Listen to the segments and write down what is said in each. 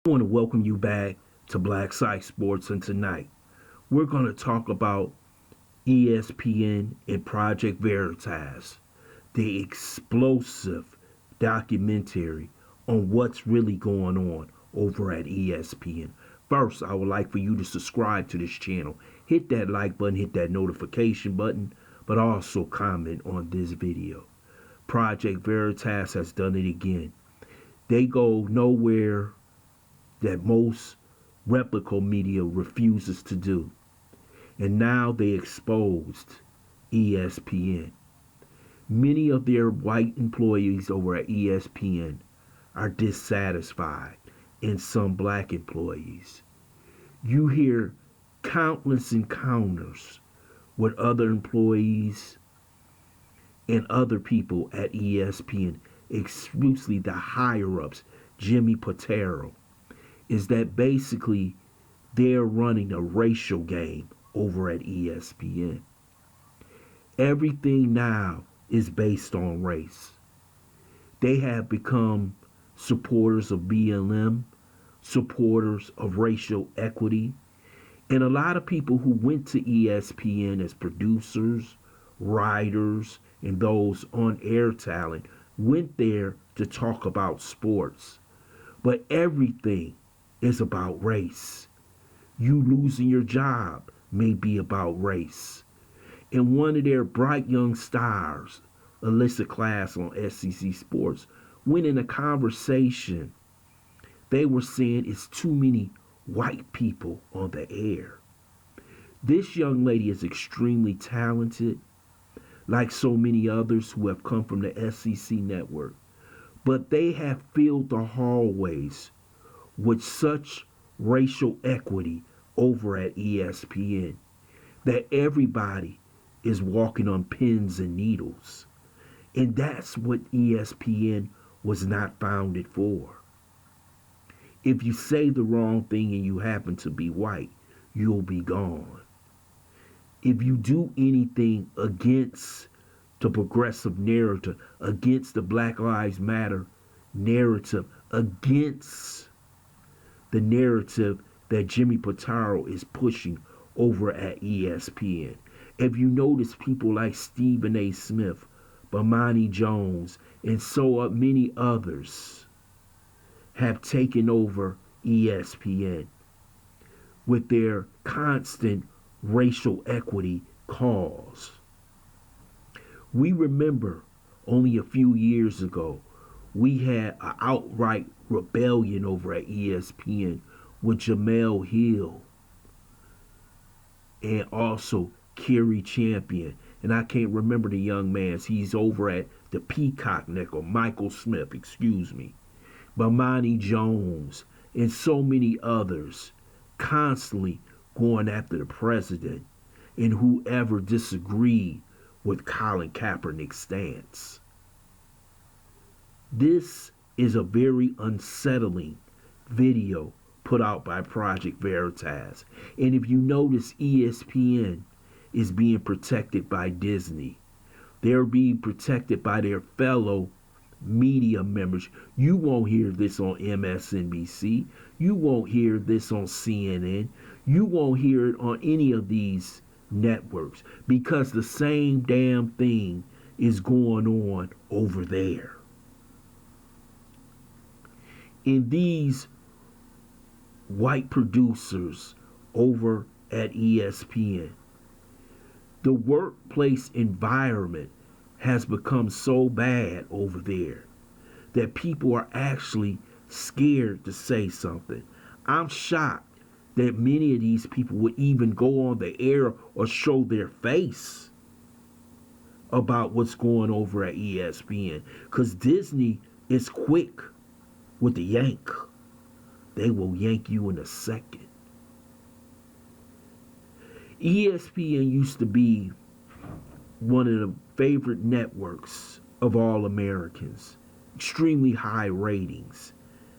I want to welcome you back to Black Site Sports, and tonight we're going to talk about ESPN and Project Veritas, the explosive documentary on what's really going on over at ESPN. First, I would like for you to subscribe to this channel, hit that like button, hit that notification button, but also comment on this video. Project Veritas has done it again. They go nowhere that most replica media refuses to do. And now they exposed ESPN. Many of their white employees over at ESPN are dissatisfied, and some black employees. You hear countless encounters with other employees and other people at ESPN, especially the higher ups, Jimmy Patero, is that basically they're running a racial game over at ESPN. Everything now is based on race. They have become supporters of BLM, supporters of racial equity, and a lot of people who went to ESPN as producers, writers, and those on air talent went there to talk about sports. But everything is about race. You losing your job may be about race. And one of their bright young stars, Alyssa Class on SEC Sports, went in a conversation. They were saying it's too many white people on the air. This young lady is extremely talented, like so many others who have come from the SEC network. But they have filled the hallways with such racial equity over at ESPN that everybody is walking on pins and needles. And that's what ESPN was not founded for. If you say the wrong thing and you happen to be white, you'll be gone. If you do anything against the progressive narrative, against the Black Lives Matter narrative, against the narrative that Jimmy Pataro is pushing over at ESPN. If you notice, people like Stephen A. Smith, Bomani Jones, and so many others have taken over ESPN with their constant racial equity calls. We remember only a few years ago, we had an outright rebellion over at ESPN with Jamel Hill and also Kerry Champion. And I can't remember the young man's. He's over at the Peacock Network, Michael Smith, excuse me. Bomani Jones and so many others constantly going after the president and whoever disagreed with Colin Kaepernick's stance. This is a very unsettling video put out by Project Veritas. And if you notice, ESPN is being protected by Disney. They're being protected by their fellow media members. You won't hear this on MSNBC. You won't hear this on CNN. You won't hear it on any of these networks because the same damn thing is going on over there. And these white producers over at ESPN, the workplace environment has become so bad over there that people are actually scared to say something. I'm shocked that many of these people would even go on the air or show their face about what's going over at ESPN, because Disney is quick with the yank. They will yank you in a second. ESPN used to be one of the favorite networks of all Americans. Extremely high ratings.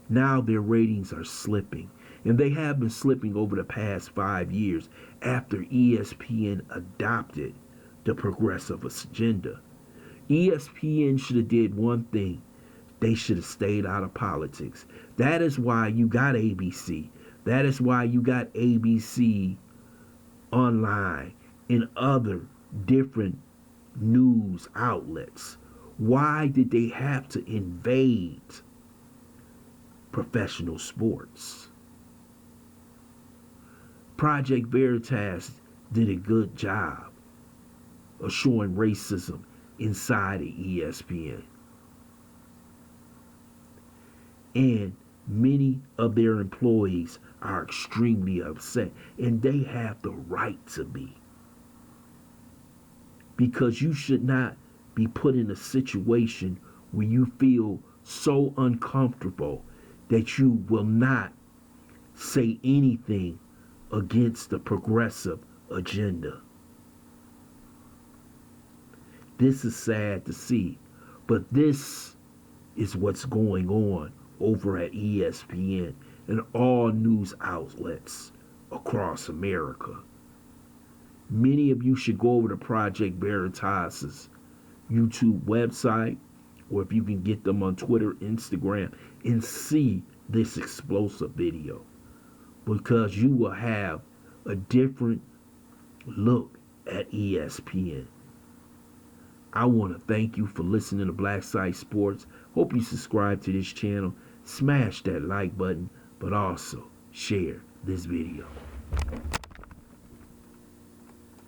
Now their ratings are slipping. And they have been slipping over the past 5 years after ESPN adopted the progressive agenda. ESPN should have did one thing. They should have stayed out of politics. That is why you got ABC. That is why you got ABC online and other different news outlets. Why did they have to invade professional sports? Project Veritas did a good job of showing racism inside of ESPN. And many of their employees are extremely upset, and they have the right to be. Because you should not be put in a situation where you feel so uncomfortable that you will not say anything against the progressive agenda. This is sad to see, but this is what's going on over at ESPN and all news outlets across America. Many of you should go over to Project Veritas' YouTube website, or if you can get them on Twitter, Instagram, and see this explosive video, because you will have a different look at ESPN. I want to thank you for listening to Black Side Sports. Hope you subscribe to this channel, smash that like button, but also share this video.